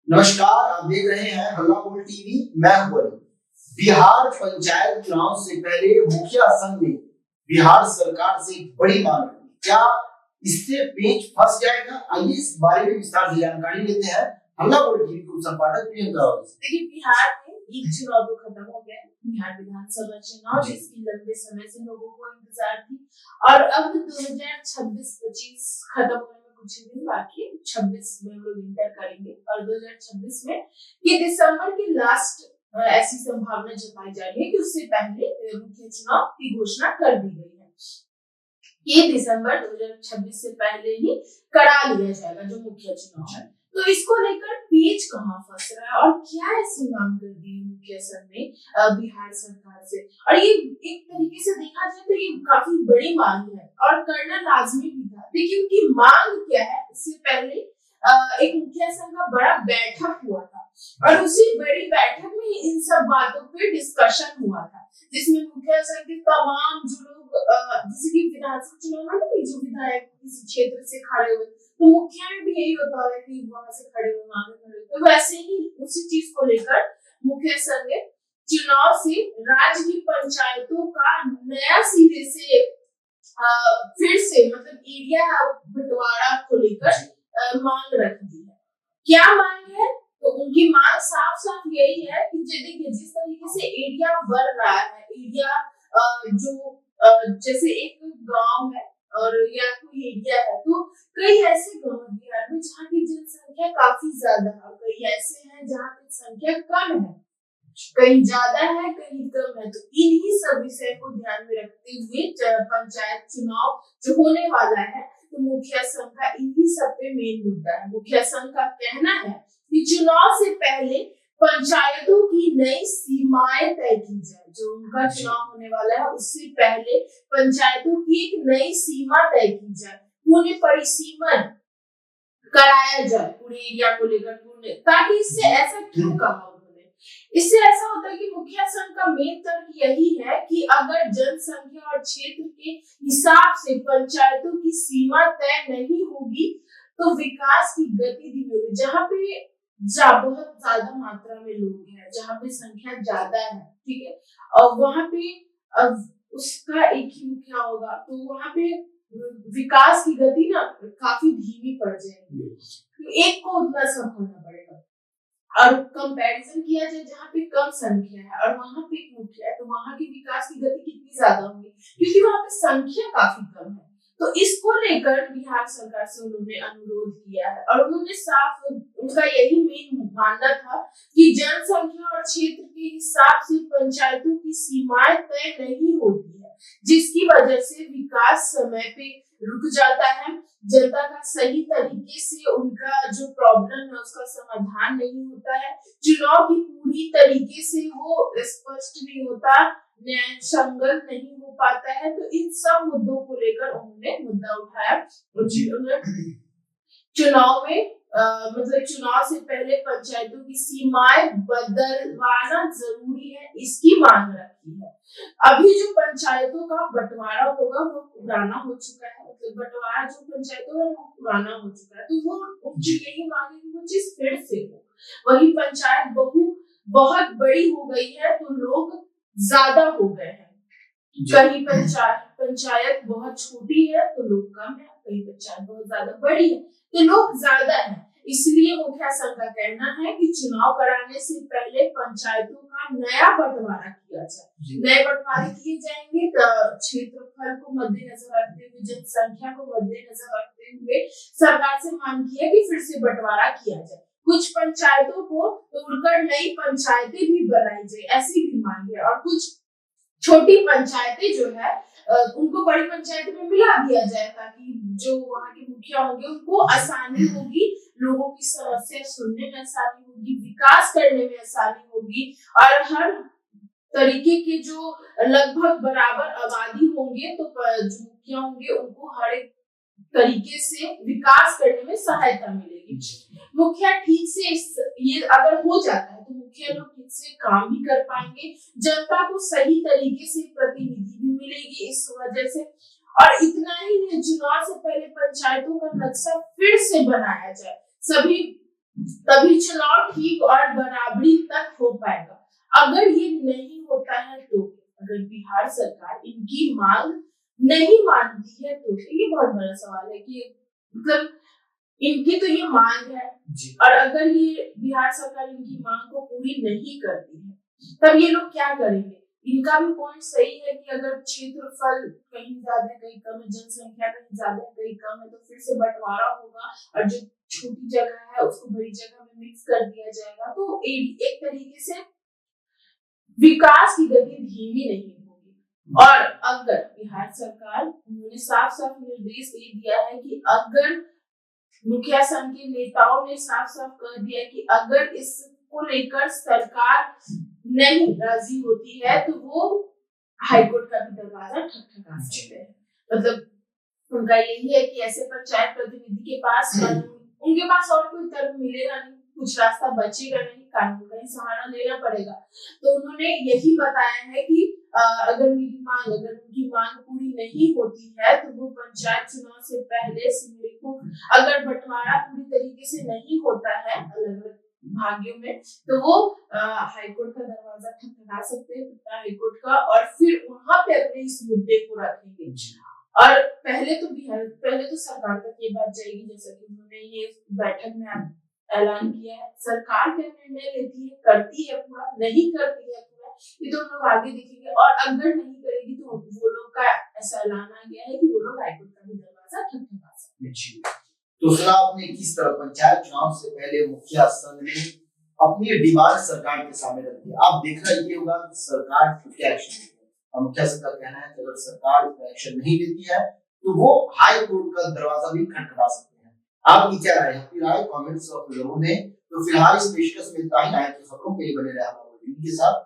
नमस्कार, आप देख रहे हैं हल्ला बोल टीवी। मैं हूं अली। बिहार पंचायत चुनाव से पहले मुखिया संघ ने बिहार सरकार से बड़ी मांग रखी। क्या इससे पेच फंस जाएगा? आइए इस बारे में विस्तार से जानकारी लेते हैं हल्ला बोल टीवी को संपादक प्रियंका। देखिए, बिहार में एक चुनाव तो खत्म हो गया, बिहार विधानसभा चुनाव, जिसकी लंबे समय से लोगों को इंतजार थी। और अब 2026-25 खत्म होने में कुछ ही दिन बाकी है। 26 में हम लोग इंटर करेंगे और 2026 में ये दिसंबर के लास्ट ऐसी संभावना जताई जा रही है कि उससे पहले मुख्य चुनाव की घोषणा कर दी गई है। ये दिसंबर 2026 से पहले ही करा लिया जाएगा जो मुख्य चुनाव है। तो इसको लेकर पेच कहाँ फंस रहा है और क्या ऐसी मांग कर दी है मुखिया संघ ने बिहार सरकार से। और ये एक तरीके से देखा जाए तो ये काफी बड़ी मांग है और करना लाजमी भी था। देखिए, उनकी मांग क्या है। इससे पहले एक मुखिया संघ का बड़ा बैठक हुआ था और उसी बड़ी बैठक में इन सब बातों पे डिस्कशन हुआ था, जिसमें मुखिया संघ के तमाम जो लोग जैसे कि विधानसभा चुनाव में जो विधायक किसी क्षेत्र से खड़े हुए, तो मुखिया में भी यही होता है कि वहां से खड़े हुए, वहां से खड़े हुए। तो वैसे ही उसी चीज को लेकर मुखिया संघ ने चुनाव से राज्य की पंचायतों का नया सिरे से फिर से मतलब एरिया बंटवारा को लेकर मांग रख दी है। क्या मांग है? तो उनकी मांग साफ साफ यही है कि देखिए, जिस तरीके से एरिया बढ़ रहा है, एरिया जो जैसे एक गांव है और या कोई एरिया है, तो कई ऐसे गांव बिहार में जहाँ की जनसंख्या काफी ज्यादा है, कई ऐसे हैं जहाँ की संख्या कम है, कहीं ज्यादा है कहीं कम है। तो इन्हीं सब विषय को ध्यान में रखते हुए पंचायत चुनाव जो होने वाला है, तो मुखिया संघ का इन्हीं सब पे मेन मुद्दा है। मुखिया संघ का कहना है कि चुनाव से पहले पंचायतों की नई सीमाएं तय की जाए। जो उनका चुनाव होने वाला है उससे पहले पंचायतों की एक नई सीमा तय की जाए, पूरे परिसीमन कराया जाए पूरे एरिया को लेकर, पूरे, ताकि इससे ऐसा क्यों कहा उन्होंने। इससे ऐसा होता है कि मुखिया संघ का मेन तर्क यही है कि अगर जनसंख्या और क्षेत्र के हिसाब से पंचायतों की सीमा तय नहीं होगी तो विकास की गति धीमी होगी। जहाँ पे बहुत ज्यादा मात्रा में लोग हैं, जहाँ पे संख्या ज्यादा है, ठीक है, और वहां पे उसका एक ही मुखिया होगा, तो वहां पे विकास की गति ना काफी धीमी पड़ जाएगी। तो एक को उतना संभालना पड़ेगा। और कंपैरिजन किया जाए जहाँ पे कम संख्या है और वहां पे एक मुखिया है, तो वहां की विकास की गति कितनी ज्यादा होगी, क्योंकि वहां पे संख्या काफी कम है। तो इसको लेकर बिहार सरकार से उन्होंने अनुरोध किया है और उन्होंने साफ, उनका यही मेन मानना था कि जनसंख्या और क्षेत्र के हिसाब से पंचायतों की सीमाएं तय नहीं होती है, जिसकी वजह से विकास समय पे रुक जाता है। जनता का सही तरीके से उनका जो प्रॉब्लम है उसका समाधान नहीं होता है। चुनाव की पूरी तरीके से वो स्पष्ट नहीं होता, न्याय संगत नहीं हो पाता है। तो इन सब मुद्दों को लेकर उन्होंने मुद्दा उठाया। चुनाव में मतलब चुनाव से पहले पंचायतों की सीमाएं बदलवाना जरूरी है, इसकी मांग रखी है। अभी जो पंचायतों का बंटवारा होगा वो पुराना हो चुका है, मतलब बंटवारा जो पंचायतों का वो पुराना हो चुका है, तो वो उनकी यही मांग है कि वो चीज फिर से हो। वही पंचायत बहुत बड़ी हो गई है तो लोग ज्यादा हो गए हैं, कहीं पंचायत बहुत छोटी है तो लोग कम है, कहीं पंचायत बहुत ज्यादा बड़ी है तो लोग ज्यादा है। इसलिए मुखिया संघ का कहना है कि चुनाव कराने से पहले पंचायतों का नया बंटवारा किया जाए। नए बंटवारे किए जाएंगे तो क्षेत्रफल को मद्देनजर रखते हुए, जनसंख्या को मद्देनजर रखते हुए सरकार से मांग की है कि फिर से बंटवारा किया जाए। कुछ पंचायतों को तोड़कर नई पंचायतें भी बनाई जाए, ऐसी भी मांग है। और कुछ छोटी पंचायतें जो है उनको बड़ी पंचायत में मिला दिया जाए, ताकि जो वहाँ के मुखिया होंगे उनको आसानी होगी, लोगों की समस्या सुनने में आसानी होगी, विकास करने में आसानी होगी। और हर तरीके के जो लगभग बराबर आबादी होंगे तो जो मुखिया होंगे उनको हर एक तरीके से विकास करने में सहायता मिलेगी। मुखिया ठीक से ये अगर हो जाता है तो मुखिया लोग ठीक से काम भी कर पाएंगे, जनता को सही तरीके से प्रतिनिधि भी मिलेगी इस वजह से। और इतना ही नहीं, चुनाव से पहले पंचायतों का नक्शा फिर से बनाया जाए, सभी तभी चुनाव ठीक और बराबरी तक हो पाएगा। अगर ये नहीं होता है तो, अगर बिहार सरकार इनकी मांग नहीं मानती है तो, ये बहुत बड़ा सवाल है कि मतलब इनकी तो ये मांग है और अगर ये बिहार सरकार इनकी मांग को पूरी नहीं करती है तब ये लोग क्या करेंगे। इनका भी पॉइंट सही है कि अगर क्षेत्रफल कहीं ज्यादा है कहीं कम है, जनसंख्या कहीं ज्यादा है कहीं कम है, तो फिर से बंटवारा होगा और जो छोटी जगह है उसको बड़ी जगह में मिक्स कर दिया जाएगा, तो एक तरीके से विकास की गति धीमी नहीं होगी। और अगर बिहार सरकार, उन्होंने साफ साफ निर्देश दे दिया है कि अगर मुखिया संघ के नेताओं ने साफ साफ कह दिया कि अगर इसको लेकर सरकार नहीं राजी होती है तो वो हाईकोर्ट का भी दरवाजा ठकठका सकते हैं। मतलब उनका यही है कि ऐसे पंचायत प्रतिनिधि के पास उनके पास और कोई तर्क मिलेगा नहीं, कुछ रास्ता बचेगा नहीं, कानून का ही सहारा लेना पड़ेगा। तो उन्होंने यही बताया है कि अगर उनकी मांग पूरी नहीं होती है तो वो पंचायत चुनाव से पहले सिमरी को, अगर बंटवारा पूरी तरीके से नहीं होता है अलग अलग भाग्यों में, तो वो हाईकोर्ट का दरवाजा ठकठका सकते हैं, हाईकोर्ट का, और फिर वहां पे अपने इस मुद्दे को रखेंगे। और पहले तो सरकार तक ये बात जाएगी, जैसा कि उन्होंने ये बैठक में ऐलान किया है। सरकार क्या निर्णय लेती है, करती है पूरा, नहीं करती है पूरा, ये तो हम लोग आगे देखेंगे। और अगर नहीं करेगी तो वो लोग का ऐसा ऐलान आ गया है कि वो लोग हाईकोर्ट का भी दरवाजा ठकठका सकते हैं। तो सुना आपने किस तरह पंचायत चुनाव से पहले मुखिया संघ ने अपनी डिमांड सरकार के सामने रख दी। अब देखना ये होगा कि सरकार क्या एक्शन लेती है। और मुखिया संघ का कहना है कि अगर सरकार एक्शन नहीं लेती है तो वो हाई कोर्ट का दरवाजा भी खटखटा सकते हैं। आपकी क्या राय है? आपकी राय कमेंट्स में जरूर दें। तो फिलहाल इस पेशकश में इतना ही। आए खबरों के लिए बने रहे हमारे टीवी के साथ।